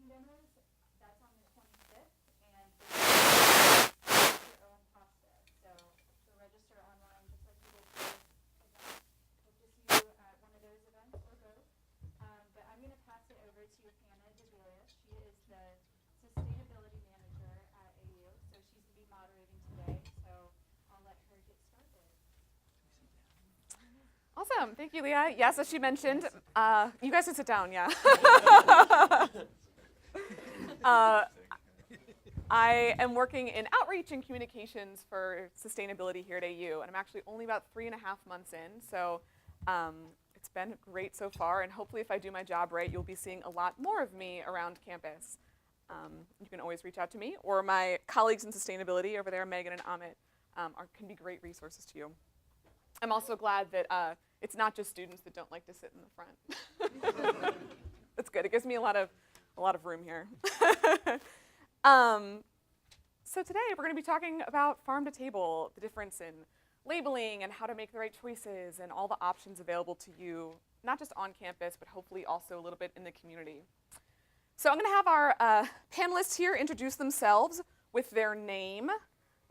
demos. That's on the 25th, and it's your own pasta. So register online just like you did for this event. Hope to see you at one of those events or both. But I'm going to pass it over to Hannah DeVilla. She is the Sustainability Manager at AU, so she's going to be moderating today. So I'll let her get started. Awesome. Thank you, Leah. Yes, as she mentioned, you guys can sit down, yeah. I am working in outreach and communications for sustainability here at AU, and I'm actually only about 3.5 months in, so it's been great so far, and hopefully if I do my job right, you'll be seeing a lot more of me around campus. You can always reach out to me, or my colleagues in sustainability over there, Megan and Amit, can be great resources to you. I'm also glad that it's not just students that don't like to sit in the front. That's good. It gives me a lot of room here. So today we're going to be talking about farm to table, the difference in labeling and how to make the right choices and all the options available to you, not just on campus, but hopefully also a little bit in the community. So I'm going to have our panelists here introduce themselves with their name,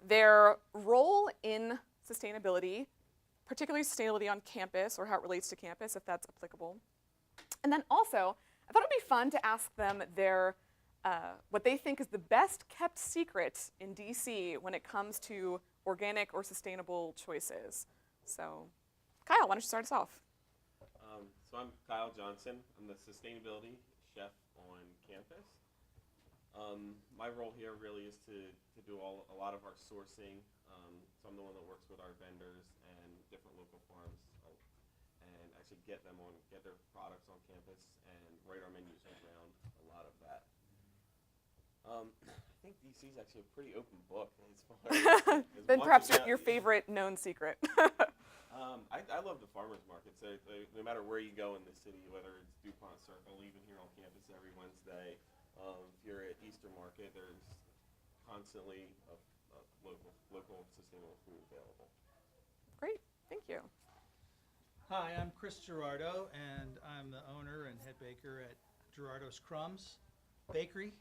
their role in sustainability, particularly sustainability on campus or how it relates to campus, if that's applicable. And then also, I thought it would be fun to ask them their what they think is the best kept secret in DC when it comes to organic or sustainable choices. So, Kyle, why don't you start us off? So I'm Kyle Johnson. I'm the sustainability chef on campus. My role here really is to do a lot of our sourcing. So I'm the one that works with our vendors and different local farms and actually get their products on campus and write our menus around a lot of that. I think DC is actually a pretty open book as far as Then perhaps your favorite known secret. I love the farmers markets. No matter where you go in the city, whether it's DuPont Circle, even here on campus every Wednesday, if you're at Easter Market, there's constantly a local sustainable food available. Great, thank you. Hi, I'm Chris Gerardo, and I'm the owner and head baker at Gerardo's Crumbs Bakery.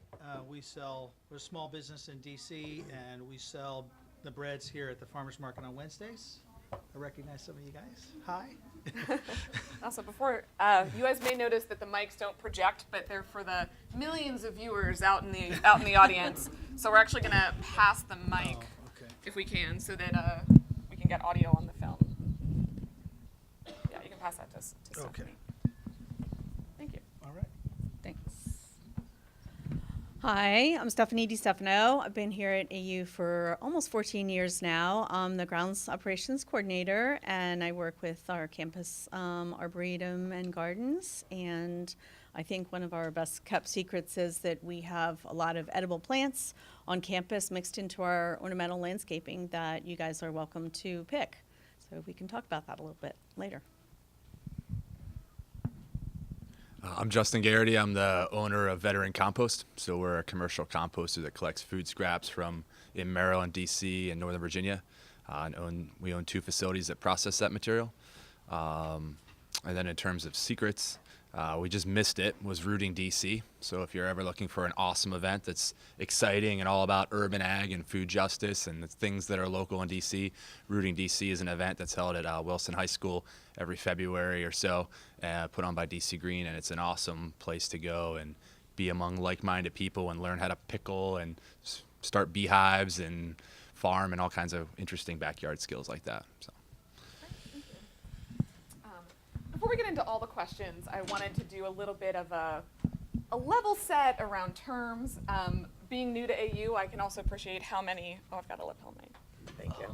We're a small business in DC, and we sell the breads here at the farmers market on Wednesdays. I recognize some of you guys. Hi. Also, before you guys may notice that the mics don't project, but they're for the millions of viewers out in the audience. So we're actually going to pass the mic, if we can, so that we can get audio on the film. Yeah, you can pass that to Stephanie. Okay. Thank you. All right. Thanks. Hi, I'm Stephanie DiStefano. I've been here at AU for almost 14 years now. I'm the grounds operations coordinator, and I work with our campus arboretum and gardens. And I think one of our best kept secrets is that we have a lot of edible plants on campus mixed into our ornamental landscaping that you guys are welcome to pick. So we can talk about that a little bit later. I'm Justin Garrity. I'm the owner of Veteran Compost. So we're a commercial composter that collects food scraps from in Maryland, DC, and Northern Virginia. We own 2 facilities that process that material. And then in terms of secrets, we just missed it, was Rooting DC. So if you're ever looking for an awesome event that's exciting and all about urban ag and food justice and the things that are local in DC, Rooting DC is an event that's held at Wilson High School every February or so, put on by DC Green, and it's an awesome place to go and be among like-minded people and learn how to pickle and start beehives and farm and all kinds of interesting backyard skills like that. So. Before we get into all the questions, I wanted to do a little bit of a level set around terms. Being new to AU, I can also appreciate how many, I've got a lapel mic. Thank you.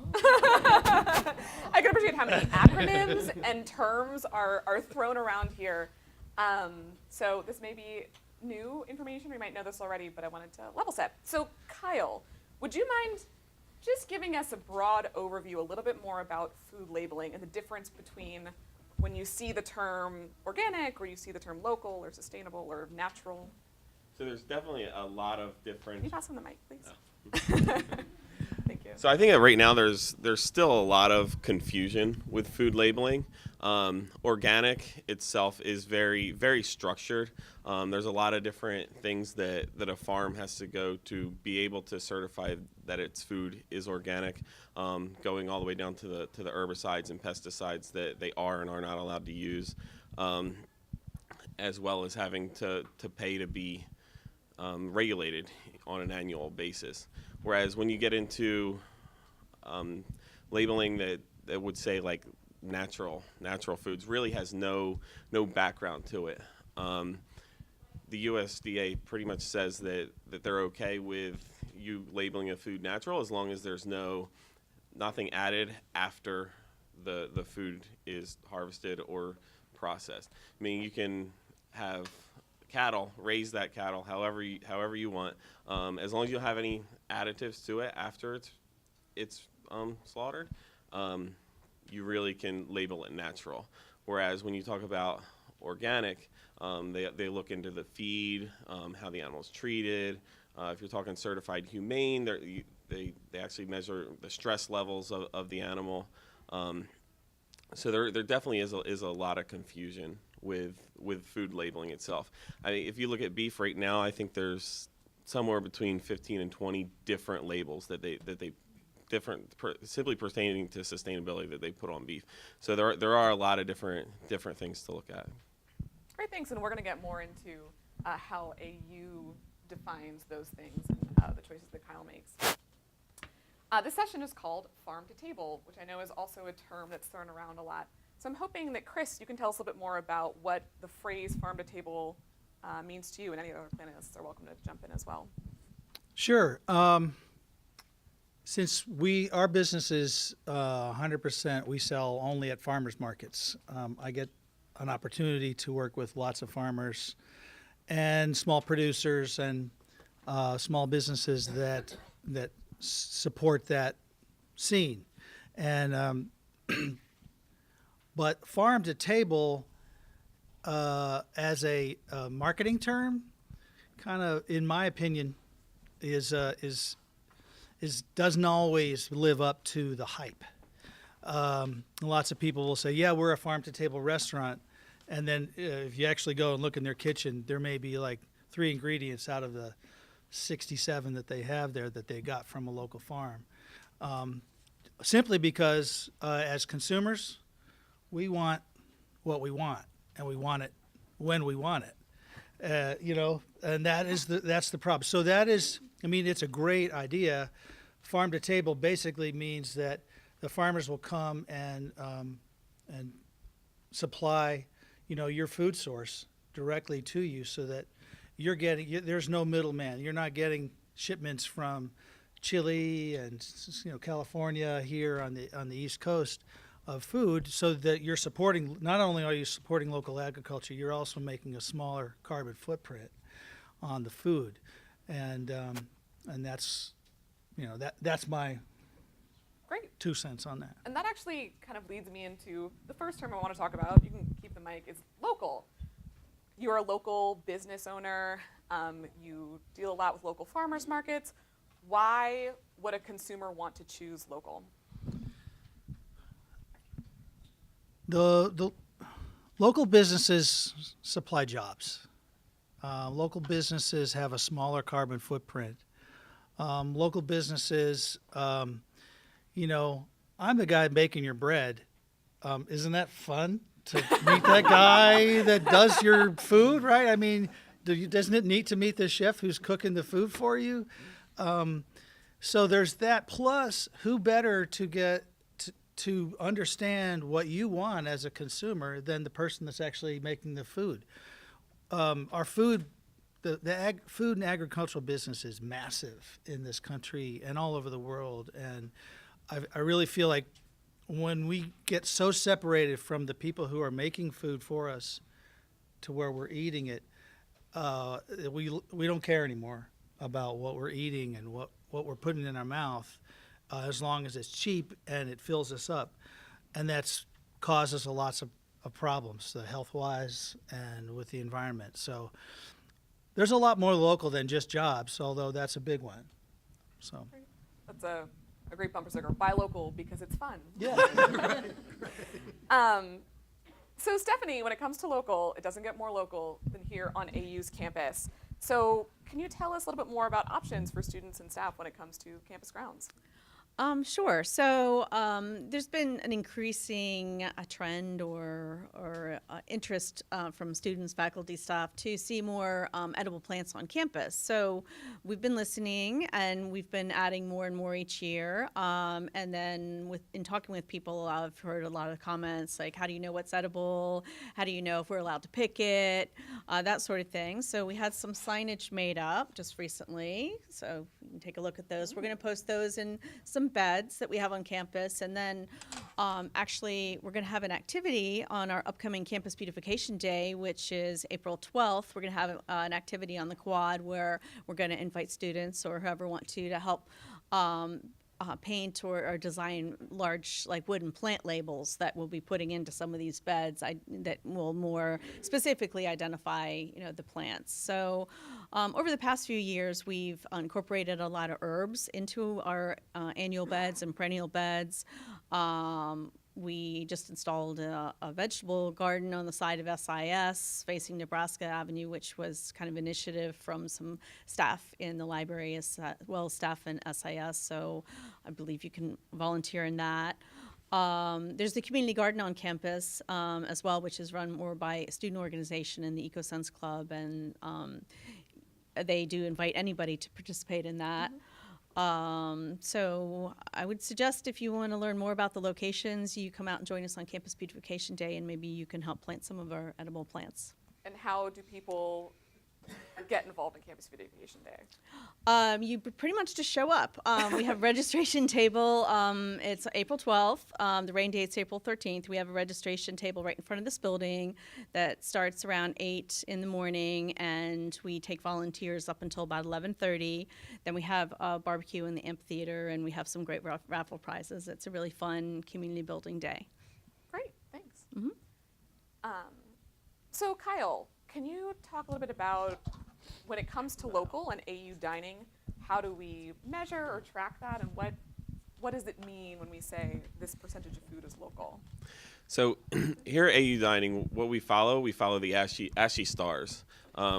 I can appreciate how many acronyms and terms are thrown around here. So this may be new information, we might know this already, but I wanted to level set. So Kyle, would you mind just giving us a broad overview, a little bit more about food labeling and the difference between when you see the term organic or you see the term local or sustainable or natural? So there's definitely a lot of different. Can you pass on the mic, please? No. Thank you. So I think that right now there's still a lot of confusion with food labeling. Organic itself is very, very structured. There's a lot of different things that a farm has to go to be able to certify that its food is organic, going all the way down to the herbicides and pesticides that they are and are not allowed to use, as well as having to pay to be regulated on an annual basis. Whereas when you get into labeling that would say like natural foods, really has no background to it. The USDA pretty much says that they're okay with you labeling a food natural as long as there's nothing added after the food is harvested or processed. I mean, you can have cattle, raise that cattle however you want, as long as you don't have any additives to it after it's slaughtered. You really can label it natural. Whereas when you talk about organic, they look into the feed, how the animal's treated. If you're talking certified humane, they actually measure the stress levels of the animal. So there definitely is a lot of confusion with food labeling itself. I mean, if you look at beef right now, I think there's somewhere between 15 and 20 different labels that they simply pertaining to sustainability that they put on beef. So there are a lot of different things to look at. Great, thanks. And we're going to get more into how AU defines those things and the choices that Kyle makes. This session is called Farm to Table, which I know is also a term that's thrown around a lot. So I'm hoping that, Chris, you can tell us a little bit more about what the phrase farm to table means to you, and any other panelists are welcome to jump in as well. Sure. Since our business is 100%, we sell only at farmers markets. I get an opportunity to work with lots of farmers and small producers and small businesses that support that scene. And but farm to table as a marketing term, kind of, in my opinion, doesn't always live up to the hype. Lots of people will say, yeah, we're a farm to table restaurant. And then if you actually go and look in their kitchen, there may be like 3 ingredients out of the 67 that they have there that they got from a local farm. Simply because as consumers, we want what we want, and we want it when we want it. And that's the problem. So that is, I mean, it's a great idea. Farm to table basically means that the farmers will come and supply, your food source directly to you, so that you're getting, there's no middleman. You're not getting shipments from Chile and California here on the East Coast of food, so that you're supporting, not only are you supporting local agriculture, you're also making a smaller carbon footprint on the food. And that's, that's my Great. 2 cents on that. And that actually kind of leads me into the first term I want to talk about. You can keep the mic. Is local. You're a local business owner. You deal a lot with local farmers markets. Why would a consumer want to choose local? The local businesses supply jobs. Local businesses have a smaller carbon footprint. Local businesses, I'm the guy baking your bread. Isn't that fun to meet that guy that does your food, right? I mean, doesn't it neat to meet the chef who's cooking the food for you? So there's that. Plus, who better to get to understand what you want as a consumer than the person that's actually making the food? Our food, the food and agricultural business is massive in this country and all over the world. And I really feel like when we get so separated from the people who are making food for us to where we're eating it, we don't care anymore about what we're eating and what we're putting in our mouth, as long as it's cheap and it fills us up. And that's causes lots of problems, health-wise and with the environment. So there's a lot more local than just jobs, although that's a big one. So That's a a great bumper sticker, buy local because it's fun. Yeah. So Stephanie, when it comes to local, it doesn't get more local than here on AU's campus. So can you tell us a little bit more about options for students and staff when it comes to campus grounds? Sure. So there's been an increasing trend or interest from students, faculty, staff to see more edible plants on campus. So we've been listening and we've been adding more and more each year. And then in talking with people, I've heard a lot of comments like, how do you know what's edible? How do you know if we're allowed to pick it? That sort of thing. So we had some signage made up just recently. So you can take a look at those. We're going to post those in some beds that we have on campus, and then actually we're going to have an activity on our upcoming Campus Beautification Day, which is April 12th. We're going to have an activity on the quad where we're going to invite students or whoever want to help paint or design large like wooden plant labels that we'll be putting into some of these beds that will more specifically identify the plants. So over the past few years, we've incorporated a lot of herbs into our annual beds and perennial beds. We just installed a vegetable garden on the side of SIS facing Nebraska Avenue, which was kind of initiative from some staff in the library as well as staff in SIS. So I believe you can volunteer in that. There's the community garden on campus as well, which is run more by a student organization in the EcoSense Club, and they do invite anybody to participate in that. So I would suggest if you want to learn more about the locations, you come out and join us on Campus Beautification Day, and maybe you can help plant some of our edible plants. And how do people get involved in Campus Beautification Day? You pretty much just show up. We have a registration table. It's April 12th. The rain date's April 13th. We have a registration table right in front of this building that starts around 8 in the morning, and we take volunteers up until about 11:30. Then we have a barbecue in the amphitheater, and we have some great raffle prizes. It's a really fun community building day. Great, thanks. Mhm. So Kyle, can you talk a little bit about when it comes to local and AU dining, how do we measure or track that, and what does it mean when we say this percentage of food is local? So here at AU Dining, what we follow the ASHE Stars,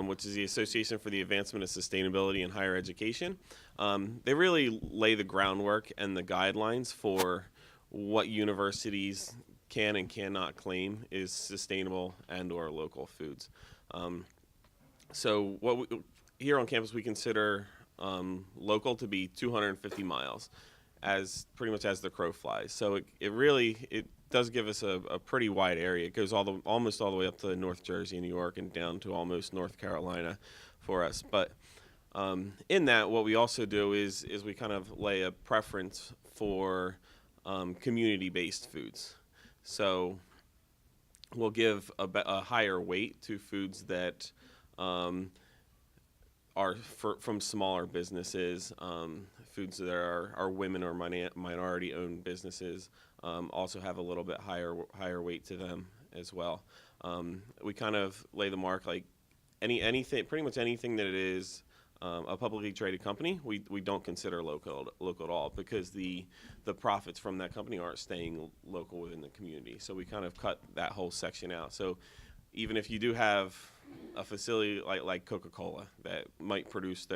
which is the Association for the Advancement of Sustainability in Higher Education. They really lay the groundwork and the guidelines for what universities can and cannot claim is sustainable and or local foods. So here on campus we consider local to be 250 miles, as pretty much as the crow flies. So it does give us a pretty wide area. It goes almost all the way up to North Jersey, New York, and down to almost North Carolina for us. But in that, what we also do is we kind of lay a preference for community-based foods. So we'll give a higher weight to foods that are from smaller businesses, foods that are women or minority-owned businesses. Also have a little bit higher weight to them as well. We kind of lay the mark like anything, pretty much anything that it is a publicly traded company, we don't consider local at all, because the profits from that company aren't staying local within the community. So we kind of cut that whole section out. So even if you do have a facility like Coca-Cola that might produce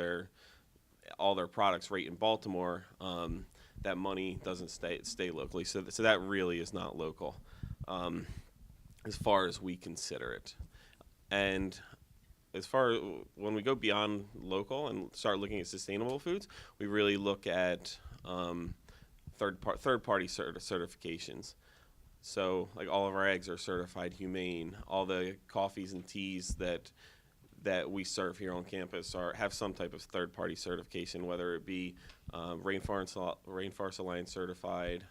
all their products right in Baltimore, that money doesn't stay locally. So that really is not local, as far as we consider it. And as far as when we go beyond local and start looking at sustainable foods, we really look at third-party certifications. So like all of our eggs are certified humane. All the coffees and teas that we serve here on campus have some type of third-party certification, whether it be Rainforest Alliance certified,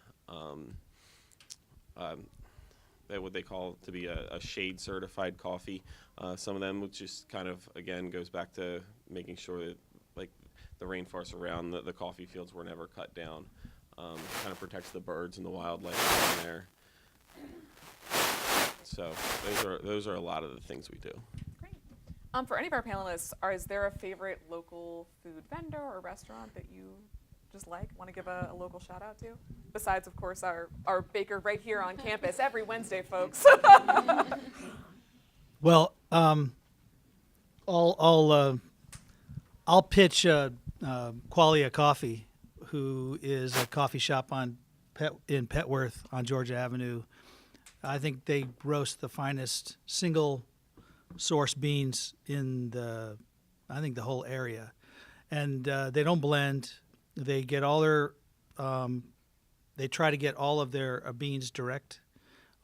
what they call to be a shade certified coffee. Some of them, which just kind of again goes back to making sure that like the rainforests around the coffee fields were never cut down. Kind of protects the birds and the wildlife in there. So those are a lot of the things we do. Great. For any of our panelists, is there a favorite local food vendor or restaurant that you just like, want to give a local shout out to? Besides, of course, our baker right here on campus every Wednesday, folks. Well, I'll pitch Qualia Coffee, who is a coffee shop in Petworth on Georgia Avenue. I think they roast the finest single source beans in the whole area, and they don't blend. They get all their they try to get all of their beans direct,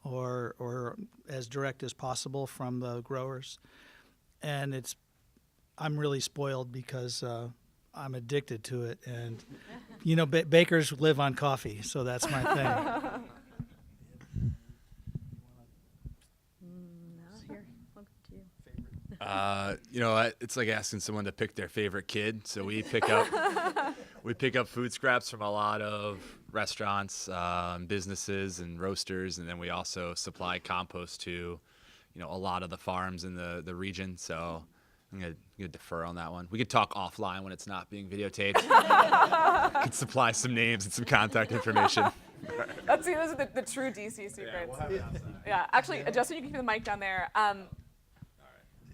or as direct as possible from the growers, and I'm really spoiled because I'm addicted to it, and bakers live on coffee, so that's my thing. It's like asking someone to pick their favorite kid. So we pick up food scraps from a lot of restaurants, businesses, and roasters, and then we also supply compost to, a lot of the farms in the region. So I'm gonna defer on that one. We could talk offline when it's not being videotaped. Could supply some names and some contact information. Those are the true DC secrets. Yeah, actually, Justin, you can keep the mic down there. I'm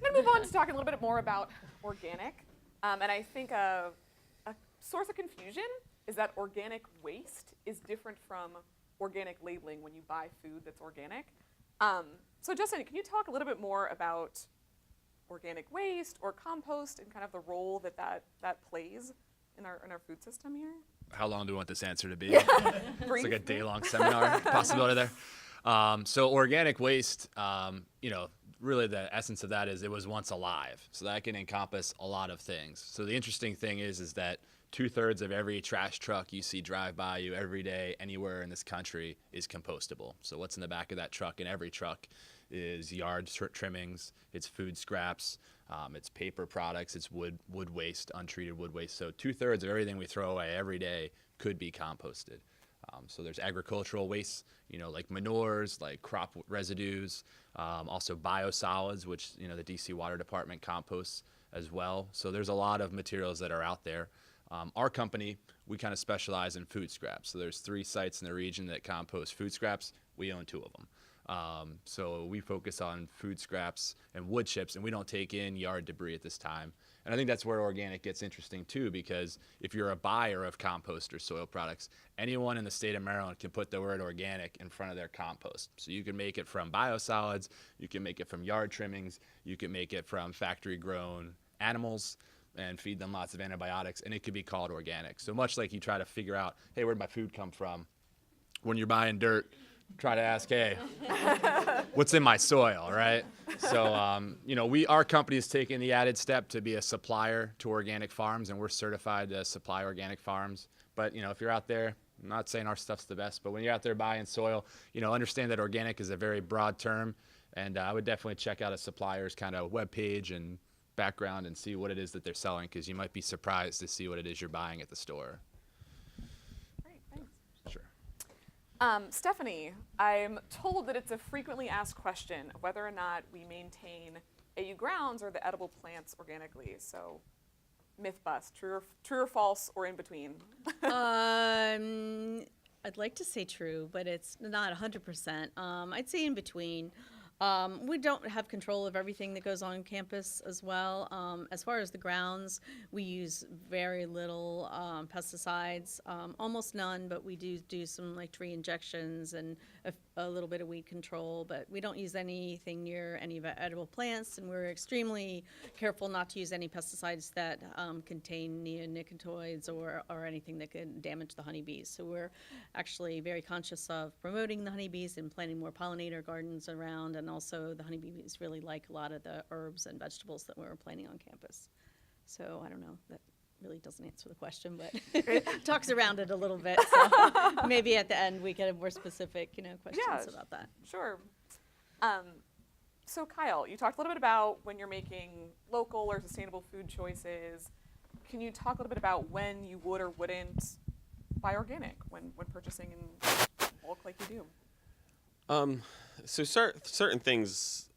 going to move on to talking a little bit more about organic. And I think a source of confusion is that organic waste is different from organic labeling when you buy food that's organic. So Justin, can you talk a little bit more about organic waste or compost and kind of the role that plays in our food system here? How long do we want this answer to be? It's like a day-long seminar possibility there. So organic waste, really the essence of that is it was once alive. So that can encompass a lot of things. So the interesting thing is that 2/3 of every trash truck you see drive by you every day anywhere in this country is compostable. So what's in the back of that truck, in every truck, is yard trimmings, it's food scraps, it's paper products, it's wood waste, untreated wood waste. So 2/3 of everything we throw away every day could be composted. So there's agricultural waste, like manures, like crop residues, also biosolids, which, the DC Water Department composts as well. So there's a lot of materials that are out there. Our company, we kind of specialize in food scraps. So there's 3 sites in the region that compost food scraps. We own 2 of them. So we focus on food scraps and wood chips, and we don't take in yard debris at this time. And I think that's where organic gets interesting too, because if you're a buyer of compost or soil products, anyone in the state of Maryland can put the word organic in front of their compost. So you can make it from biosolids, you can make it from yard trimmings, you can make it from factory grown animals and feed them lots of antibiotics, and it could be called organic. So much like you try to figure out, hey, where'd my food come from? When you're buying dirt, try to ask, hey, what's in my soil, right? So, our company is taking the added step to be a supplier to organic farms, and we're certified to supply organic farms. But, if you're out there, I'm not saying our stuff's the best, but when you're out there buying soil, understand that organic is a very broad term, and I would definitely check out a supplier's kind of webpage and background and see what it is that they're selling, because you might be surprised to see what it is you're buying at the store. Great, thanks. Sure. Stephanie, I'm told that it's a frequently asked question of whether or not we maintain AU grounds or the edible plants organically. So, myth bust, true or false, or in between? I'd like to say true, but it's not 100%. I'd say in between. We don't have control of everything that goes on campus as well. As far as the grounds, we use very little pesticides, almost none, but we do some like tree injections and a little bit of weed control, but we don't use anything near any of our edible plants, and we're extremely careful not to use any pesticides that contain neonicotinoids or anything that could damage the honeybees. So we're actually very conscious of promoting the honeybees and planting more pollinator gardens around, and also the honeybees really like a lot of the herbs and vegetables that we're planting on campus. So I don't know, that really doesn't answer the question, but it talks around it a little bit. So maybe at the end we get a more specific, questions about that. Sure. So Kyle, you talked a little bit about when you're making local or sustainable food choices. Can you talk a little bit about when you would or wouldn't buy organic when purchasing in bulk like you do? So certain things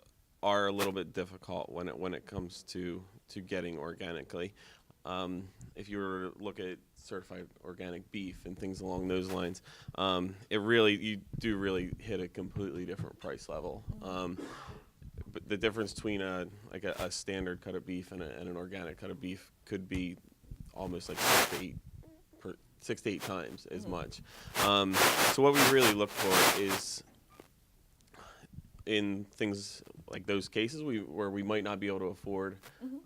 are a little bit difficult when it comes to getting organically. if you were to look at certified organic beef and things along those lines, you do really hit a completely different price level. But the difference between a standard cut of beef and an organic cut of beef could be almost like 6 to 8 times as much. So what we really look for is, in things like those cases where we might not be able to afford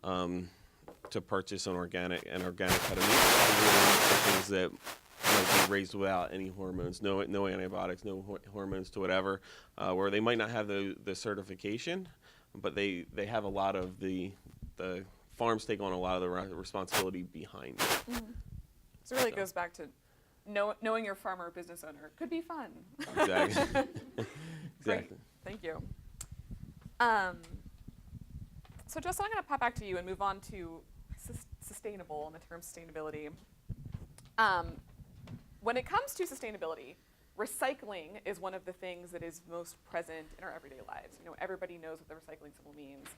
to purchase an organic cut of meat, we really look for things that might be raised without any hormones, no antibiotics, no hormones to whatever, where they might not have the certification, but they have a lot of the farms take on a lot of the responsibility behind it. So it really goes back to knowing your farmer or business owner could be fun. Exactly. Great. Exactly. Thank you. So Justin, I'm going to pop back to you and move on to sustainable and the term sustainability. When it comes to sustainability, recycling is one of the things that is most present in our everyday lives. You know, everybody knows what the recycling symbol means.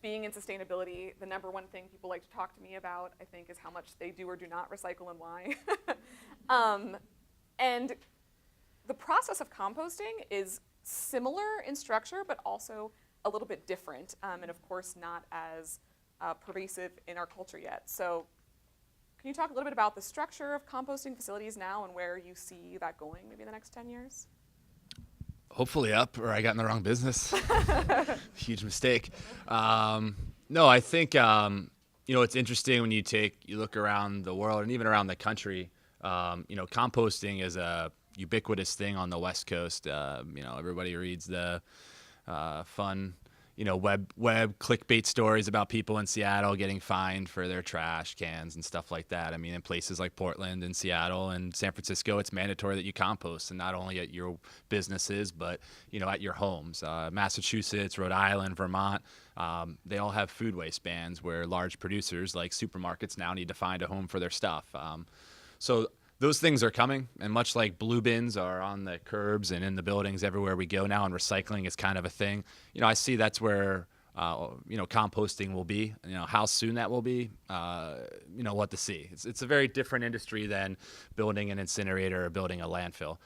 Being in sustainability, the number one thing people like to talk to me about, I think, is how much they do or do not recycle and why. And the process of composting is similar in structure, but also a little bit different, and of course not as pervasive in our culture yet. So can you talk a little bit about the structure of composting facilities now and where you see that going maybe in the next 10 years? Hopefully up, or I got in the wrong business. Huge mistake. No, I think, it's interesting when you look around the world and even around the country, composting is a ubiquitous thing on the West Coast. Everybody reads the fun, web clickbait stories about people in Seattle getting fined for their trash cans and stuff like that. I mean, in places like Portland and Seattle and San Francisco, it's mandatory that you compost, and not only at your businesses, but, at your homes. Massachusetts, Rhode Island, Vermont, they all have food waste bans where large producers like supermarkets now need to find a home for their stuff. So those things are coming, and much like blue bins are on the curbs and in the buildings everywhere we go now, and recycling is kind of a thing, I see that's where, composting will be. How soon that will be, what to see. It's a very different industry than building an incinerator or building a landfill.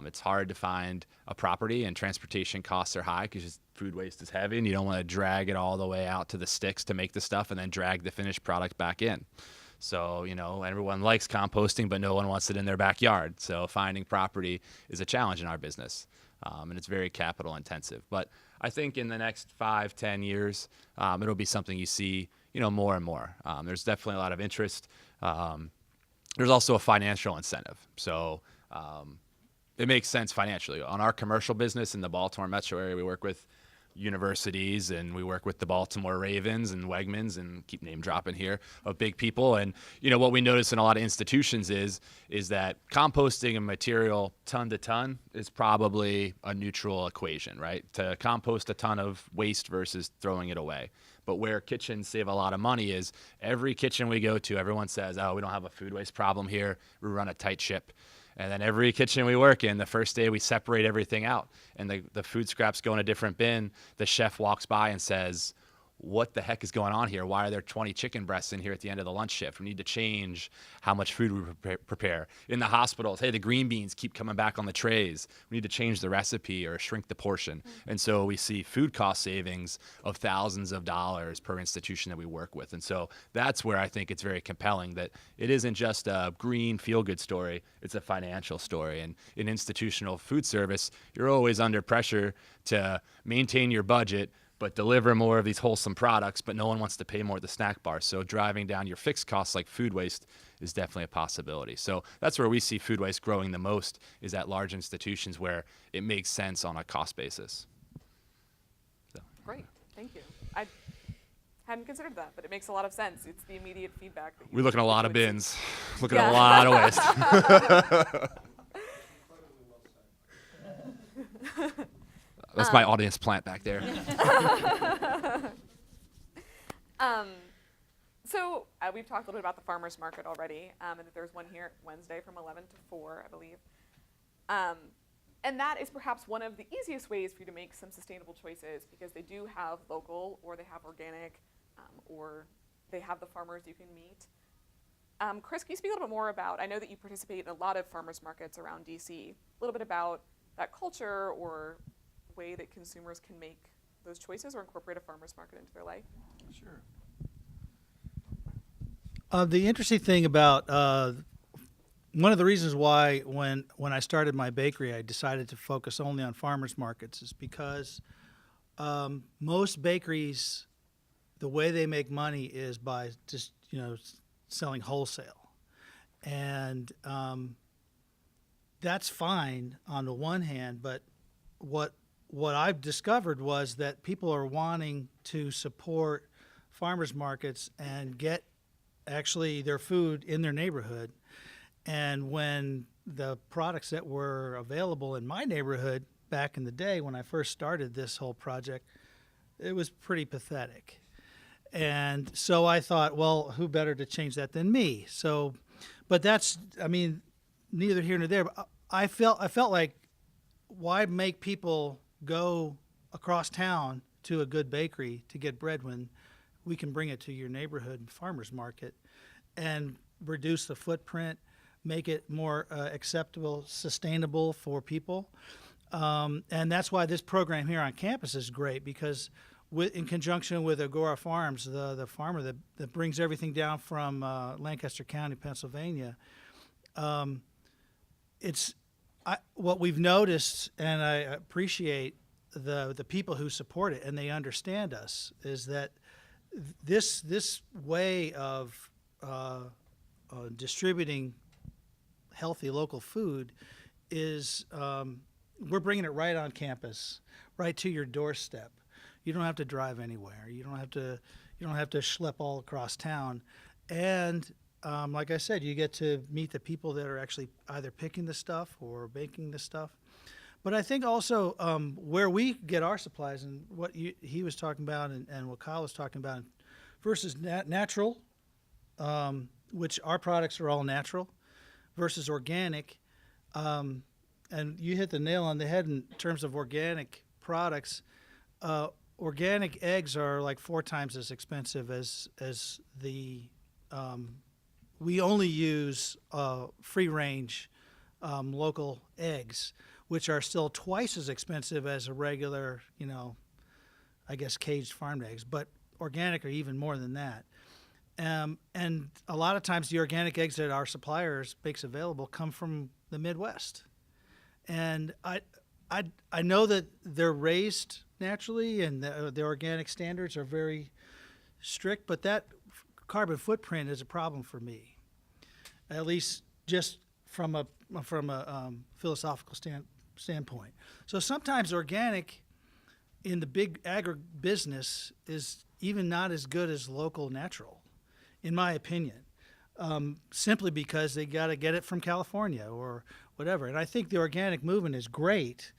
It's hard to find a property, and transportation costs are high because food waste is heavy, and you don't want to drag it all the way out to the sticks to make the stuff and then drag the finished product back in. So, everyone likes composting, but no one wants it in their backyard. So finding property is a challenge in our business, and it's very capital intensive. But I think in the next 5-10 years, it'll be something you see, more and more. There's definitely a lot of interest. There's also a financial incentive. So it makes sense financially. On our commercial business in the Baltimore metro area, we work with universities, and we work with the Baltimore Ravens and Wegmans, and keep name dropping here, of big people. And what we notice in a lot of institutions is that composting a material ton to ton is probably a neutral equation, right? To compost a ton of waste versus throwing it away. But where kitchens save a lot of money is every kitchen we go to, everyone says, oh, we don't have a food waste problem here. We run a tight ship. And then every kitchen we work in, the first day we separate everything out, and the food scraps go in a different bin. The chef walks by and says, what the heck is going on here? Why are there 20 chicken breasts in here at the end of the lunch shift? We need to change how much food we prepare. In the hospitals, hey, the green beans keep coming back on the trays. We need to change the recipe or shrink the portion. And so we see food cost savings of thousands of dollars per institution that we work with. And so that's where I think it's very compelling that it isn't just a green feel-good story, it's a financial story. And in institutional food service, you're always under pressure to maintain your budget, but deliver more of these wholesome products, but no one wants to pay more at the snack bar. So driving down your fixed costs like food waste is definitely a possibility. So that's where we see food waste growing the most, is at large institutions where it makes sense on a cost basis. So. Great, thank you. I hadn't considered that, but it makes a lot of sense. It's the immediate feedback. That we look at a lot of bins, looking Yeah. at a lot of waste. That's my audience plant back there. So we've talked a little bit about the farmers market already, and that there's one here Wednesday from 11 to 4, I believe. And that is perhaps one of the easiest ways for you to make some sustainable choices, because they do have local, or they have organic, or they have the farmers you can meet. Chris, can you speak a little bit more about, I know that you participate in a lot of farmers markets around DC, a little bit about that culture or way that consumers can make those choices or incorporate a farmers market into their life? Sure. The interesting thing about one of the reasons why when I started my bakery, I decided to focus only on farmers markets is because most bakeries, the way they make money is by just selling wholesale, and that's fine on the one hand. But what I've discovered was that people are wanting to support farmers markets and get actually their food in their neighborhood. And when the products that were available in my neighborhood back in the day when I first started this whole project, it was pretty pathetic. And so I thought, well, who better to change that than me? So, but that's, I mean, neither here nor there. But I felt like, why make people go across town to a good bakery to get bread when we can bring it to your neighborhood farmers market and reduce the footprint, make it more acceptable, sustainable for people. And that's why this program here on campus is great, because in conjunction with Agora Farms, the farmer that brings everything down from Lancaster County, Pennsylvania, what we've noticed, and I appreciate the people who support it and they understand us, is that this way of distributing healthy local food is we're bringing it right on campus, right to your doorstep. You don't have to drive anywhere. You don't have to schlep all across town, and like I said, you get to meet the people that are actually either picking the stuff or baking the stuff. But I think also where we get our supplies, and what he was talking about and what Kyle was talking about, versus natural, which our products are all natural, versus organic. And you hit the nail on the head in terms of organic products. Organic eggs are like 4 times as expensive as the we only use free-range local eggs, which are still twice as expensive as a regular, I guess, caged farmed eggs. But organic are even more than that. And a lot of times the organic eggs that our suppliers makes available come from the Midwest. And I know that they're raised naturally and the organic standards are very strict, but that carbon footprint is a problem for me, at least just from a philosophical standpoint. So sometimes organic in the big agribusiness is even not as good as local natural, in my opinion, simply because they got to get it from California or whatever. And I think the organic movement is great,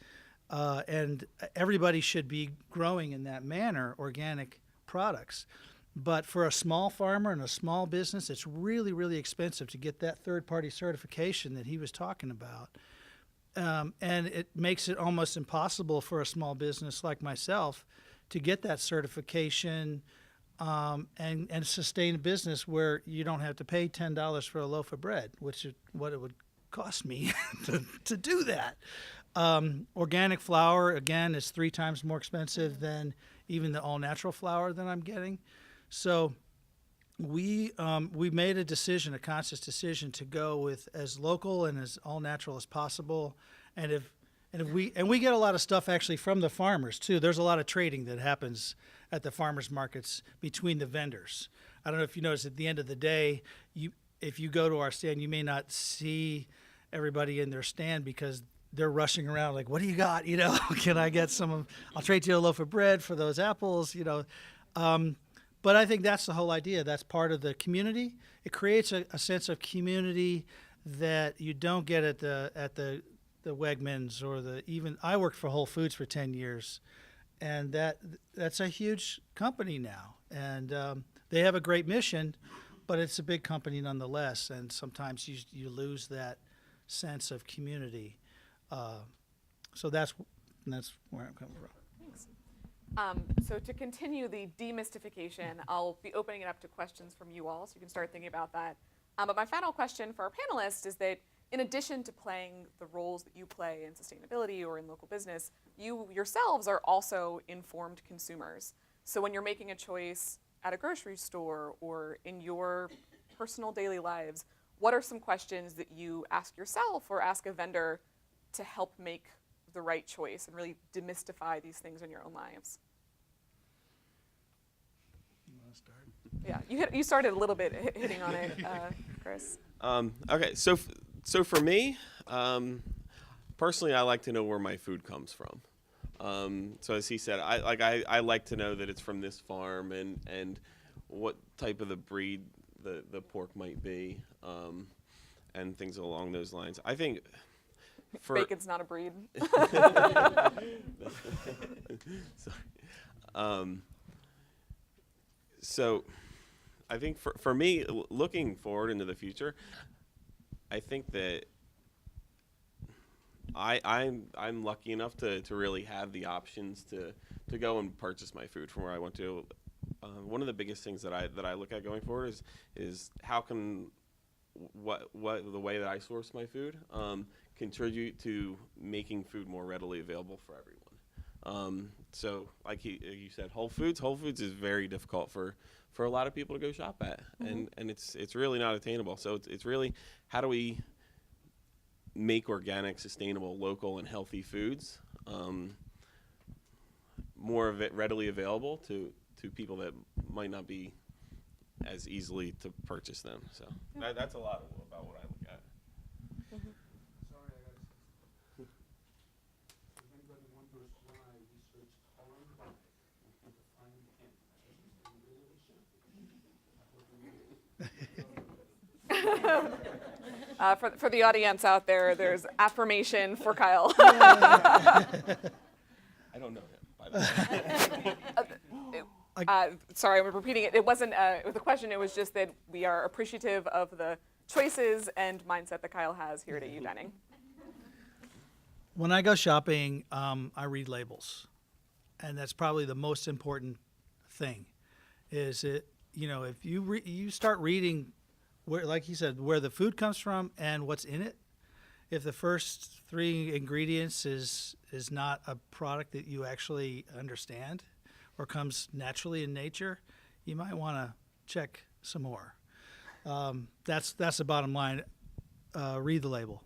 and everybody should be growing in that manner, organic products. But for a small farmer and a small business, it's really, really expensive to get that third-party certification that he was talking about. And it makes it almost impossible for a small business like myself to get that certification and sustain a business where you don't have to pay $10 for a loaf of bread, which is what it would cost me to do that. Organic flour, again, is 3 times more expensive than even the all-natural flour that I'm getting. So we made a conscious decision to go with as local and as all-natural as possible. And we get a lot of stuff actually from the farmers too. There's a lot of trading that happens at the farmers markets between the vendors. I don't know if you notice, at the end of the day, if you go to our stand, you may not see everybody in their stand because they're rushing around like, what do you got? Can I get I'll trade you a loaf of bread for those apples, But I think that's the whole idea. That's part of the community. It creates a sense of community that you don't get at the Wegmans or even I worked for Whole Foods for 10 years, and that's a huge company now, and they have a great mission, but it's a big company nonetheless, and sometimes you lose that sense of community. So that's where I'm coming from. Thanks. So to continue the demystification, I'll be opening it up to questions from you all, so you can start thinking about that. But my final question for our panelists is that in addition to playing the roles that you play in sustainability or in local business, you yourselves are also informed consumers. So when you're making a choice at a grocery store or in your personal daily lives, what are some questions that you ask yourself or ask a vendor to help make the right choice and really demystify these things in your own lives? You want to start? Yeah, you started a little bit hitting on it, Chris. Okay, so for me, personally, I like to know where my food comes from. So as he said, I like to know that it's from this farm and what type of the breed the pork might be, and things along those lines. I think Bacon's not a breed. Sorry. So I think for me, looking forward into the future, I think that I'm lucky enough to really have the options to go and purchase my food from where I want to. One of the biggest things that I look at going forward is how can what the way that I source my food contribute to making food more readily available for everyone. So like you said, Whole Foods is very difficult for a lot of people to go shop at, and it's really not attainable. So it's really, how do we make organic, sustainable, local, and healthy foods more of it readily available to people that might not be as easily to purchase them. So that's a lot about what I look at. Sorry, I gotta say. If anybody wonders why I research color to find For the audience out there, there's affirmation for Kyle. I don't know him, by the way. Sorry, I'm repeating it. It wasn't the question. It was just that we are appreciative of the choices and mindset that Kyle has here at AU Dining. When I go shopping, I read labels, and that's probably the most important thing. Is it, if you start reading, where, like he said, where the food comes from and what's in it. If the first 3 ingredients is not a product that you actually understand or comes naturally in nature, you might want to check some more. That's the bottom line. Read the label.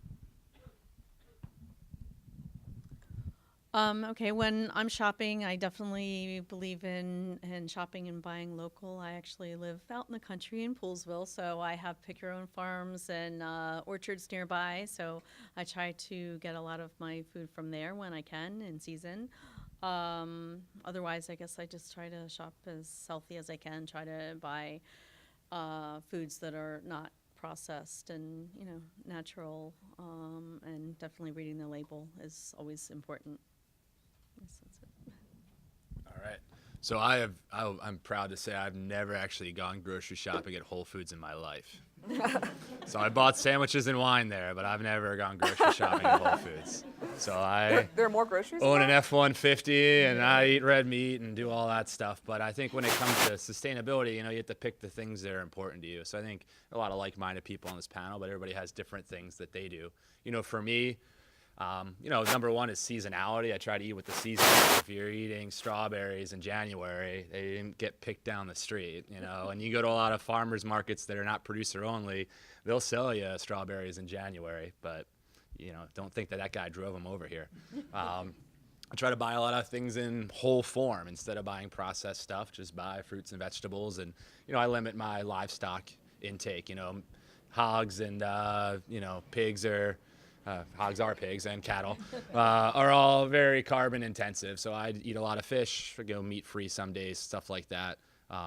Okay, when I'm shopping, I definitely believe in shopping and buying local. I actually live out in the country in Poolesville, so I have pick your own farms and orchards nearby. So I try to get a lot of my food from there when I can in season. Otherwise, I guess I just try to shop as healthy as I can. Try to buy foods that are not processed and natural. And definitely reading the label is always important. Yes, that's it. All right. So I'm proud to say I've never actually gone grocery shopping at Whole Foods in my life. So I bought sandwiches and wine there, but I've never gone grocery shopping at Whole Foods. So There are more groceries. own an F-150 and I eat red meat and do all that stuff. But I think when it comes to sustainability, you have to pick the things that are important to you. So I think a lot of like-minded people on this panel, but everybody has different things that they do. For me, number one is seasonality. I try to eat with the season. If you're eating strawberries in January, they didn't get picked down the street, and you go to a lot of farmers markets that are not producer only, they'll sell you strawberries in January, but, don't think that guy drove them over here. I try to buy a lot of things in whole form instead of buying processed stuff. Just buy fruits and vegetables, and, I limit my livestock intake, hogs and, pigs are... hogs are pigs, and cattle are all very carbon intensive. So I eat a lot of fish, go meat free some days, stuff like that.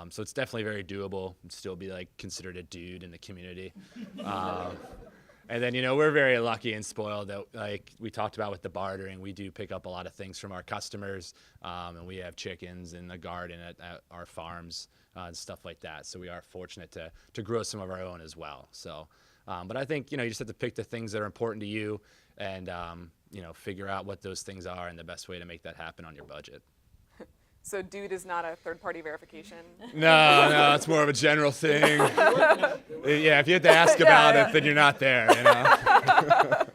So it's definitely very doable and still be considered a dude in the community. And then, we're very lucky and spoiled that, like we talked about with the bartering, we do pick up a lot of things from our customers, and we have chickens in the garden at our farms and stuff like that. So we are fortunate to grow some of our own as well. So. But I think, you just have to pick the things that are important to you and, figure out what those things are and the best way to make that happen on your budget. So dude is not a third-party verification. No, it's more of a general thing. Yeah, if you have to ask about it, then you're not there, you know.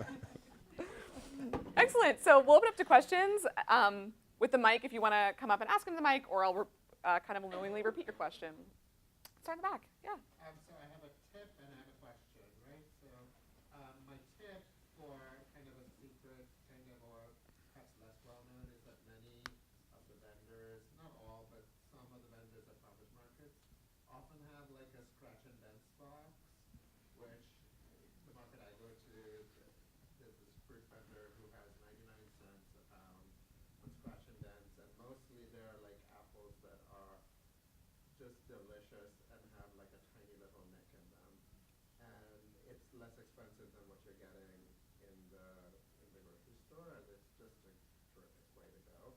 Excellent. So we'll open up to questions with the mic if you want to come up and ask him the mic, or I'll kind of knowingly repeat your question. Start in the back. Yeah. So I have a tip and I have a question, right? So my tip for kind of a secret, kind of, or perhaps less well known, is that many of the vendors, not all, but some of the vendors at farmers markets often have like a scratch and dents box, which the market I go to, there's this fruit vendor who has 99 cents a pound on scratch and dents, and mostly they're like apples that are just delicious and have like a tiny little nick in them, and it's less expensive than what you're getting in the grocery store, and it's just a terrific way to go.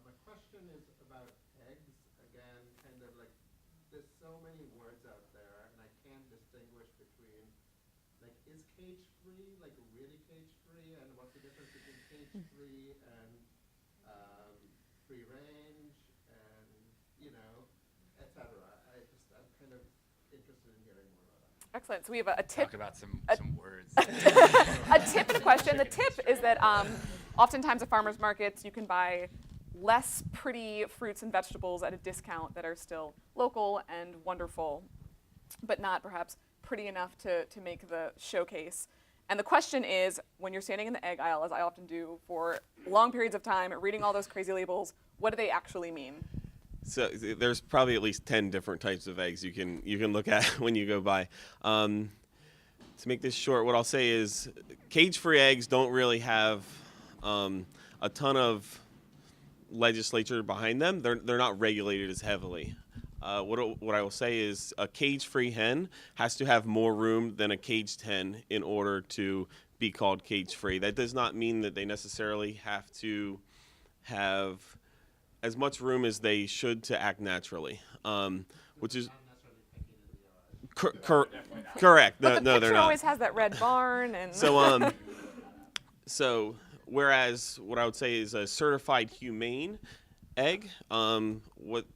My question is about eggs. Again, kind of like there's so many words out there, and I can't distinguish between like, is cage free like really cage free, and what's the difference between cage free and free range, and you know, etc. I'm kind of interested in hearing more about that. Excellent. So we have a tip. Talk about some words. A tip and a question. The tip is that oftentimes at farmers markets you can buy less pretty fruits and vegetables at a discount that are still local and wonderful, but not perhaps pretty enough to make the showcase. And the question is, when you're standing in the egg aisle, as I often do for long periods of time, reading all those crazy labels, what do they actually mean? So there's probably at least 10 different types of eggs you can look at when you go by. To make this short, what I'll say is cage-free eggs don't really have a ton of legislature behind them. They're not regulated as heavily. What I will say is a cage-free hen has to have more room than a caged hen in order to be called cage-free. That does not mean that they necessarily have to have as much room as they should to act naturally, which is correct. But No, the they're picture not. always has that red barn and. So whereas what I would say is a certified humane egg, what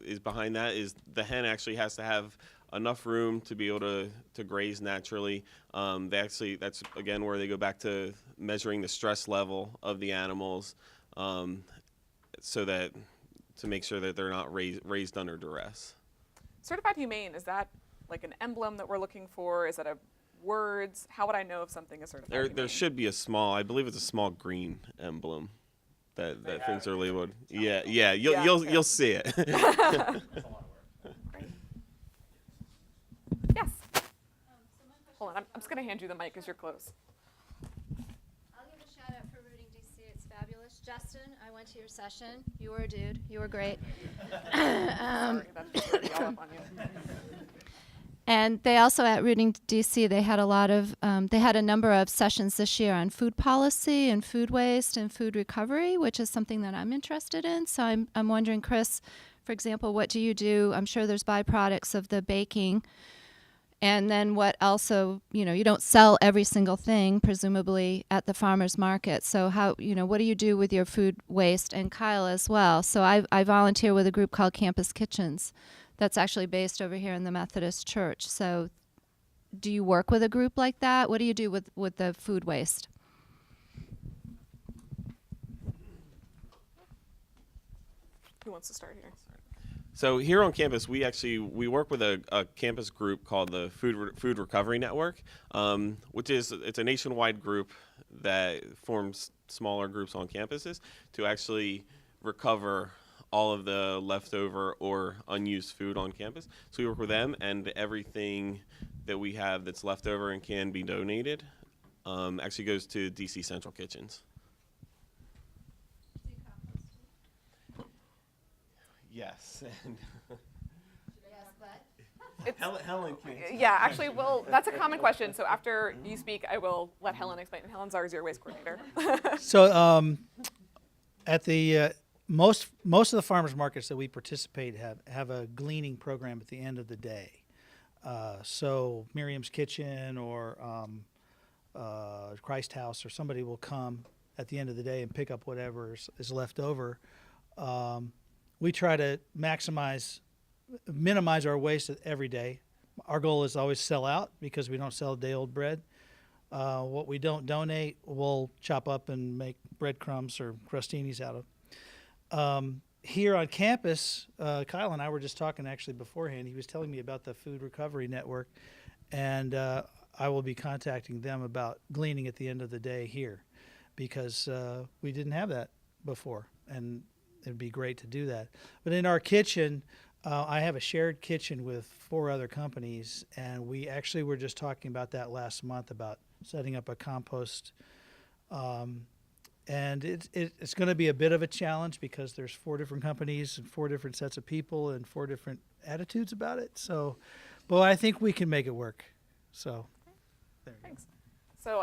is behind that is the hen actually has to have enough room to be able to graze naturally. That's again where they go back to measuring the stress level of the animals, so that to make sure that they're not raised under duress. Certified humane, is that like an emblem that we're looking for? Is that a words? How would I know if something is certified humane? There should be I believe it's a small green emblem that things are labeled. Yeah, you'll see it. Great. Yes. Hold on, I'm just going to hand you the mic as you're close. I'll give a shout out for Rooting DC. It's fabulous. Justin, I went to your session. You were a dude. You were great. Sorry, that's just all up on you. And they also at Rooting DC, they had a number of sessions this year on food policy and food waste and food recovery, which is something that I'm interested in. So I'm wondering, Chris, for example, what do you do? I'm sure there's byproducts of the baking. And then what also, you don't sell every single thing, presumably, at the farmer's market. So what do you do with your food waste? And Kyle as well. So I volunteer with a group called Campus Kitchens that's actually based over here in the Methodist Church. So do you work with a group like that? What do you do with the food waste? Who wants to start here? So here on campus, we work with a campus group called the Food Recovery Network, which is it's a nationwide group that forms smaller groups on campuses to actually recover all of the leftover or unused food on campus. So we work with them, and everything that we have that's left over and can be donated actually goes to DC Central Kitchens. Yes. Helen can. Yeah, actually, well, that's a common question. So after you speak, I will let Helen explain. And Helen's our zero waste coordinator. So at the most of the farmers markets that we participate have a gleaning program at the end of the day. So Miriam's Kitchen or Christ House or somebody will come at the end of the day and pick up whatever is left over. we try to minimize our waste every day. Our goal is always sell out because we don't sell day-old bread. What we don't donate, we'll chop up and make breadcrumbs or crostinis out of. Here on campus, Kyle and I were just talking actually beforehand. He was telling me about the Food Recovery Network, and I will be contacting them about gleaning at the end of the day here, because we didn't have that before, and it'd be great to do that. But in our kitchen, I have a shared kitchen with 4 other companies, and we actually were just talking about that last month, about setting up a compost. And it's going to be a bit of a challenge because there's 4 different companies and 4 different sets of people and 4 different attitudes about it. So, but I think we can make it work. So, there you go. Thanks. So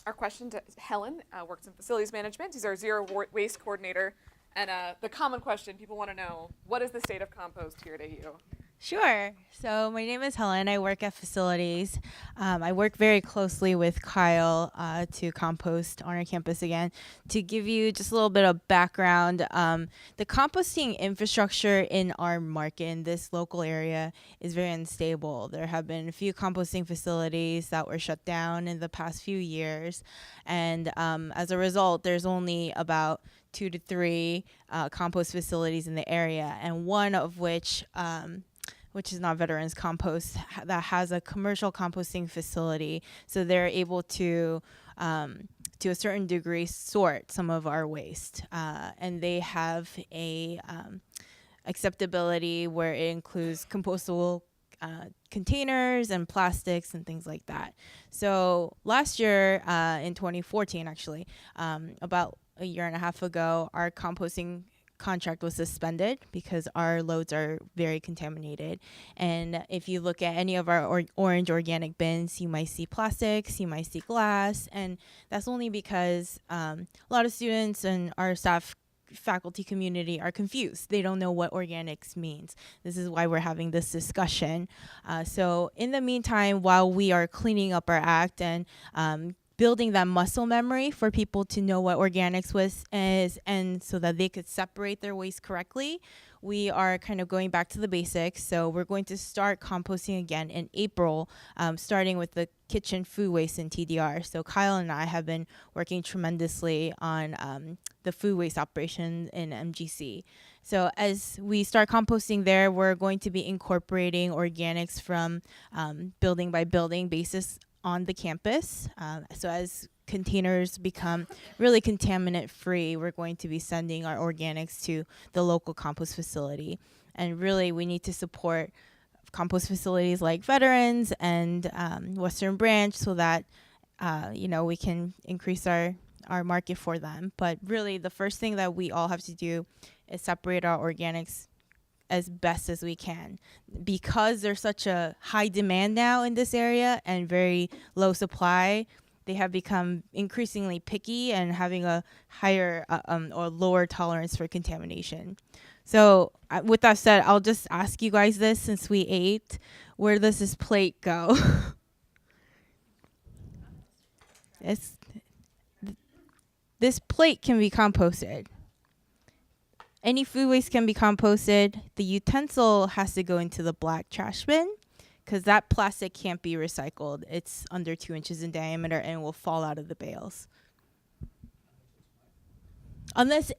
our question to Helen works in facilities management. She's our waste coordinator. And the common question people want to know, what is the state of compost here at AU? Sure. So my name is Helen. I work at facilities. I work very closely with Kyle to compost on our campus again. To give you just a little bit of background, the composting infrastructure in our market, in this local area, is very unstable. There have been a few composting facilities that were shut down in the past few years. And as a result, there's only about 2 to 3 compost facilities in the area, and one of which is not Veterans Compost, that has a commercial composting facility. So they're able to a certain degree, sort some of our waste. And they have a acceptability where it includes compostable containers and plastics and things like that. So last year, in 2014, actually, about a year and a half ago, our composting contract was suspended because our loads are very contaminated. And if you look at any of our orange organic bins, you might see plastics, you might see glass, and that's only because a lot of students and our faculty community are confused. They don't know what organics means. This is why we're having this discussion. So in the meantime, while we are cleaning up our act and building that muscle memory for people to know what organics is, and so that they could separate their waste correctly, we are kind of going back to the basics. So we're going to start composting again in April, starting with the kitchen food waste in TDR. So Kyle and I have been working tremendously on the food waste operation in MGC. So as we start composting there, we're going to be incorporating organics from building by building basis on the campus. So as containers become really contaminant free, we're going to be sending our organics to the local compost facility. And really, we need to support compost facilities like Veterans and Western Branch so that we can increase our market for them. But really, the first thing that we all have to do is separate our organics as best as we can, because there's such a high demand now in this area and very low supply. They have become increasingly picky and having a higher or lower tolerance for contamination. So with that said, I'll just ask you guys this, since we ate, where does this plate go? This plate can be composted. Any food waste can be composted. The utensil has to go into the black trash bin because that plastic can't be recycled. It's under 2 inches in diameter and will fall out of the bales. Unless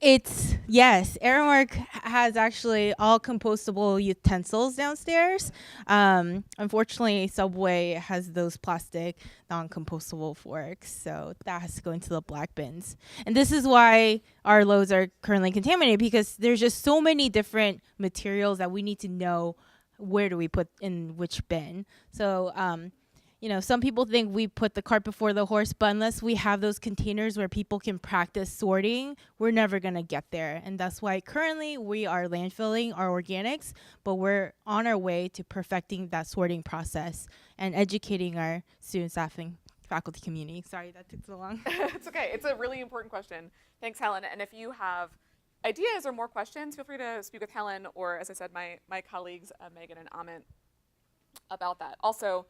yes, Aramark has actually all compostable utensils downstairs. Unfortunately, Subway has those plastic non-compostable forks, so that has to go into the black bins. And this is why our loads are currently contaminated, because there's just so many different materials that we need to know where do we put in which bin. So, some people think we put the cart before the horse, but unless we have those containers where people can practice sorting, we're never going to get there. And that's why currently we are landfilling our organics, but we're on our way to perfecting that sorting process and educating our student, staff, and faculty community. Sorry that took so long. It's okay. It's a really important question. Thanks, Helen. And if you have ideas or more questions, feel free to speak with Helen or, as I said, my colleagues, Megan and Amit, about that. Also,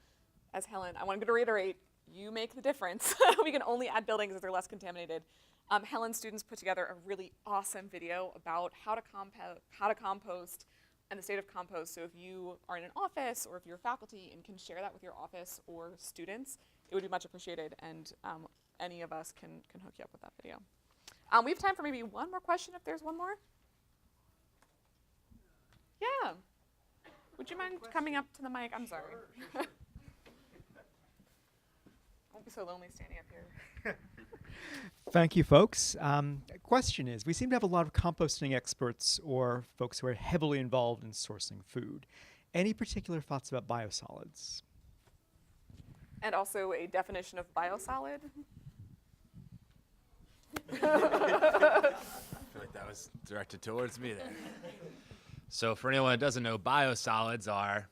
as Helen, I wanted to reiterate, you make the difference. We can only add buildings if they're less contaminated. Helen's students put together a really awesome video about how to compost and the state of compost. So if you are in an office or if you're faculty and can share that with your office or students, it would be much appreciated, and any of us can hook you up with that video. We have time for maybe one more question if there's one more. Yeah. Would you mind coming up to the mic? I'm sorry. I won't be so lonely standing up here. Thank you, folks. Question is, we seem to have a lot of composting experts or folks who are heavily involved in sourcing food. Any particular thoughts about biosolids? And also a definition of biosolid. I feel like that was directed towards me there. So for anyone that doesn't know, biosolids are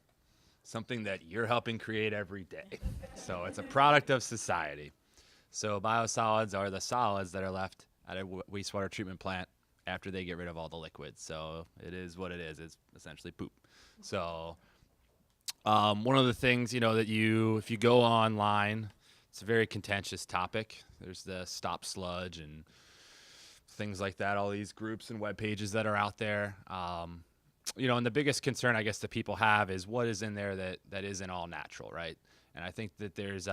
something that you're helping create every day. So it's a product of society. So biosolids are the solids that are left at a wastewater treatment plant after they get rid of all the liquids. So it is what it is. It's essentially poop. So one of the things, that if you go online, it's a very contentious topic. There's the Stop Sludge and things like that, all these groups and web pages that are out there. And the biggest concern, I guess, that people have is what is in there that isn't all natural, right? And I think that there's,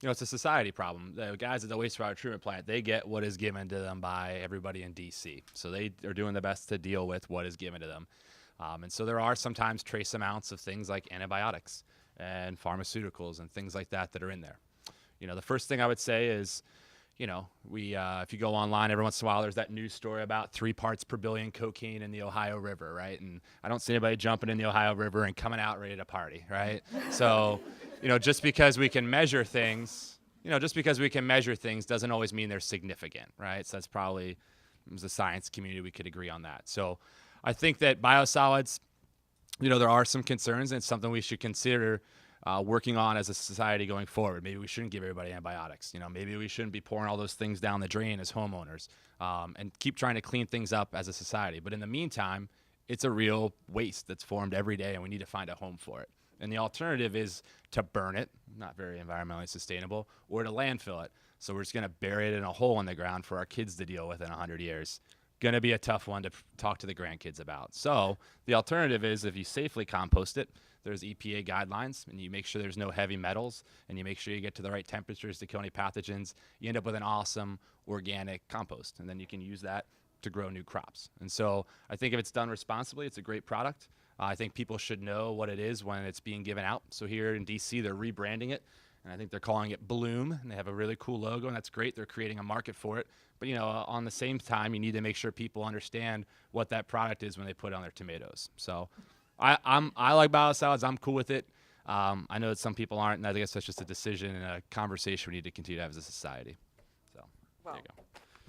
it's a society problem. The guys at the wastewater treatment plant, they get what is given to them by everybody in D.C. So they are doing the best to deal with what is given to them. And so there are sometimes trace amounts of things like antibiotics and pharmaceuticals and things like that are in there. The first thing I would say is, if you go online, every once in a while, there's that news story about 3 parts per billion cocaine in the Ohio River, right? And I don't see anybody jumping in the Ohio River and coming out ready to party, right? So, just because we can measure things, doesn't always mean they're significant, right? So that's probably, as a science community, we could agree on that. So I think that biosolids, there are some concerns, and it's something we should consider working on as a society going forward. Maybe we shouldn't give everybody antibiotics. Maybe we shouldn't be pouring all those things down the drain as homeowners, and keep trying to clean things up as a society. But in the meantime, it's a real waste that's formed every day, and we need to find a home for it. And the alternative is to burn it, not very environmentally sustainable, or to landfill it. So we're just going to bury it in a hole in the ground for our kids to deal with in 100 years. Going to be a tough one to talk to the grandkids about. So the alternative is, if you safely compost it, there's EPA guidelines, and you make sure there's no heavy metals, and you make sure you get to the right temperatures to kill any pathogens. You end up with an awesome organic compost, and then you can use that to grow new crops. And so I think if it's done responsibly, it's a great product. I think people should know what it is when it's being given out. So here in DC, they're rebranding it, and I think they're calling it Bloom, and they have a really cool logo, and that's great. They're creating a market for it. But on the same time, you need to make sure people understand what that product is when they put it on their tomatoes. So I like biosolids. I'm cool with it. I know that some people aren't, and I guess that's just a decision and a conversation we need to continue to have as a society. So Well, there you go.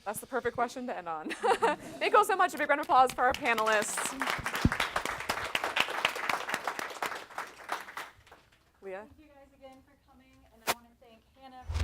That's the perfect question to end on. Thank you all so much. A big round of applause for our panelists. Leah? Thank you guys again for coming, and I want to thank Hannah for